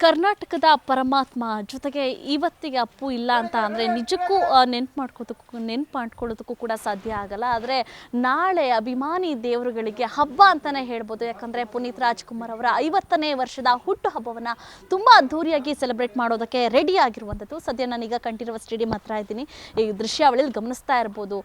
ಕರ್ನಾಟಕದ ಪರಮಾತ್ಮ ಜೊತೆಗೆ ಇವತ್ತಿಗೆ ಅಪ್ಪು ಇಲ್ಲ ಅಂತ ಅಂದರೆ ನಿಜಕ್ಕೂ ನೆನ್ಪು ಮಾಡ್ಕೊಳ್ಳೋದಕ್ಕೂ ಕೂಡ ಸಾಧ್ಯ ಆಗಲ್ಲ. ಆದರೆ ನಾಳೆ ಅಭಿಮಾನಿ ದೇವರುಗಳಿಗೆ ಹಬ್ಬ ಅಂತಲೇ ಹೇಳ್ಬೋದು. ಯಾಕಂದರೆ ಪುನೀತ್ ರಾಜ್ಕುಮಾರ್ ಅವರ 50ನೇ ವರ್ಷದ ಹುಟ್ಟು ಹಬ್ಬವನ್ನು ತುಂಬ ಅದ್ಧೂರಿಯಾಗಿ ಸೆಲೆಬ್ರೇಟ್ ಮಾಡೋದಕ್ಕೆ ರೆಡಿ ಆಗಿರುವಂಥದ್ದು. ಸದ್ಯ ನಾನೀಗ ಕಂಠೀರವ ಸ್ಟೇಡಿಯಂ ಹತ್ರ ಇದ್ದೀನಿ. ಈ ದೃಶ್ಯಾವಳಿಯಲ್ಲಿ ಗಮನಿಸ್ತಾ ಇರ್ಬೋದು,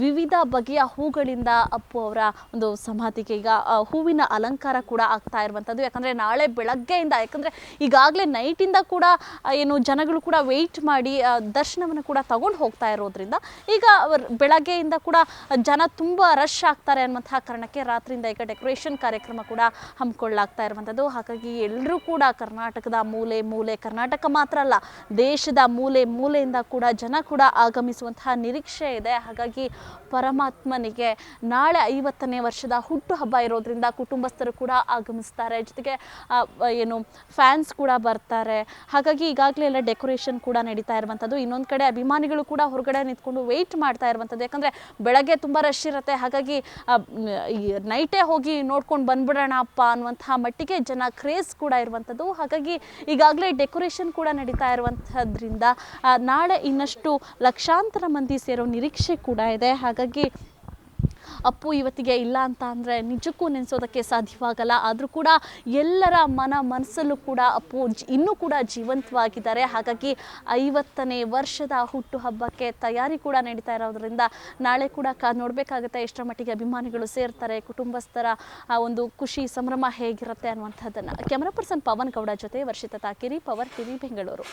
ವಿವಿಧ ಬಗೆಯ ಹೂಗಳಿಂದ ಅಪ್ಪು ಅವರ ಒಂದು ಸಮಾಧಿಗೆ ಈಗ ಹೂವಿನ ಅಲಂಕಾರ ಕೂಡ ಆಗ್ತಾ ಇರುವಂಥದ್ದು. ಯಾಕಂದರೆ ನಾಳೆ ಬೆಳಗ್ಗೆಯಿಂದ, ಯಾಕಂದರೆ ಈಗಾಗಲೇ ನೈಟಿಂದ ಕೂಡ ಏನು ಜನಗಳು ಕೂಡ ವೆಯ್ಟ್ ಮಾಡಿ ದರ್ಶನವನ್ನು ಕೂಡ ತಗೊಂಡು ಹೋಗ್ತಾ ಇರೋದ್ರಿಂದ ಈಗ ಬೆಳಗ್ಗೆಯಿಂದ ಕೂಡ ಜನ ತುಂಬ ರಶ್ ಆಗ್ತಾರೆ ಅನ್ನುವಂತಹ ಕಾರಣಕ್ಕೆ ರಾತ್ರಿಯಿಂದ ಈಗ ಡೆಕೋರೇಷನ್ ಕಾರ್ಯಕ್ರಮ ಕೂಡ ಹಮ್ಮಿಕೊಳ್ಳಲಾಗ್ತಾ ಇರುವಂಥದ್ದು. ಹಾಗಾಗಿ ಎಲ್ಲರೂ ಕೂಡ ಕರ್ನಾಟಕದ ಮೂಲೆ ಮೂಲೆ, ಕರ್ನಾಟಕ ಮಾತ್ರ ಅಲ್ಲ ದೇಶದ ಮೂಲೆ ಮೂಲೆಯಿಂದ ಕೂಡ ಜನ ಕೂಡ ಆಗಮಿಸುವಂತಹ ನಿರೀಕ್ಷೆ ಇದೆ. ಹಾಗಾಗಿ ಪರಮಾತ್ಮನಿಗೆ ನಾಳೆ 50ನೇ ವರ್ಷದ ಹುಟ್ಟು ಹಬ್ಬ ಇರೋದ್ರಿಂದ ಕುಟುಂಬಸ್ಥರು ಕೂಡ ಆಗಮಿಸ್ತಾರೆ, ಜೊತೆಗೆ ಏನು ಫ್ಯಾನ್ಸ್ ಕೂಡ ಬರ್ತಾರೆ. ಹಾಗಾಗಿ ಈಗಾಗಲೇ ಎಲ್ಲ ಡೆಕೋರೇಷನ್ ಕೂಡ ನಡೀತಾ ಇರುವಂಥದ್ದು. ಇನ್ನೊಂದು ಕಡೆ ಅಭಿಮಾನಿಗಳು ಕೂಡ ಹೊರಗಡೆ ನಿಂತ್ಕೊಂಡು ವೆಯ್ಟ್ ಮಾಡ್ತಾ ಇರುವಂಥದ್ದು. ಯಾಕಂದರೆ ಬೆಳಗ್ಗೆ ತುಂಬ ರಶ್ ಇರುತ್ತೆ. ಹಾಗಾಗಿ ನೈಟೇ ಹೋಗಿ ನೋಡ್ಕೊಂಡು ಬಂದ್ಬಿಡೋಣ ಅಪ್ಪ ಅನ್ನುವಂತಹ ಮಟ್ಟಿಗೆ ಜನ ಕ್ರೇಜ್ ಕೂಡ ಇರುವಂಥದ್ದು. ಹಾಗಾಗಿ ಈಗಾಗಲೇ ಡೆಕೋರೇಷನ್ ಕೂಡ ನಡೀತಾ ಇರುವಂಥದ್ರಿಂದ ನಾಳೆ ಇನ್ನಷ್ಟು ಲಕ್ಷಾಂತರ ಮಂದಿ ಸೇರೋ ನಿರೀಕ್ಷೆ ಕೂಡ ಇದೆ. ಹಾಗಾಗಿ ಅಪ್ಪು ಇವತ್ತಿಗೆ ಇಲ್ಲ ಅಂತ ಅಂದರೆ ನಿಜಕ್ಕೂ ನೆನೆಸೋದಕ್ಕೆ ಸಾಧ್ಯವಾಗಲ್ಲ. ಆದರೂ ಕೂಡ ಎಲ್ಲರ ಮನಸ್ಸಲ್ಲೂ ಕೂಡ ಅಪ್ಪು ಇನ್ನೂ ಕೂಡ ಜೀವಂತವಾಗಿದ್ದಾರೆ. ಹಾಗಾಗಿ 50ನೇ ವರ್ಷದ ಹುಟ್ಟು ಹಬ್ಬಕ್ಕೆ ತಯಾರಿ ಕೂಡ ನಡೀತಾ ಇರೋದ್ರಿಂದ ನಾಳೆ ಕೂಡ ನೋಡಬೇಕಾಗುತ್ತೆ ಎಷ್ಟರ ಮಟ್ಟಿಗೆ ಅಭಿಮಾನಿಗಳು ಸೇರ್ತಾರೆ, ಕುಟುಂಬಸ್ಥರ ಒಂದು ಖುಷಿ ಸಂಭ್ರಮ ಹೇಗಿರುತ್ತೆ ಅನ್ನುವಂಥದ್ದನ್ನು. ಕ್ಯಾಮರಾ ಪರ್ಸನ್ ಪವನ್ ಗೌಡ ಜೊತೆ ವರ್ಷಿತಾ ತಾಕೇರಿ, ಪವರ್ ಟಿವಿ, ಬೆಂಗಳೂರು.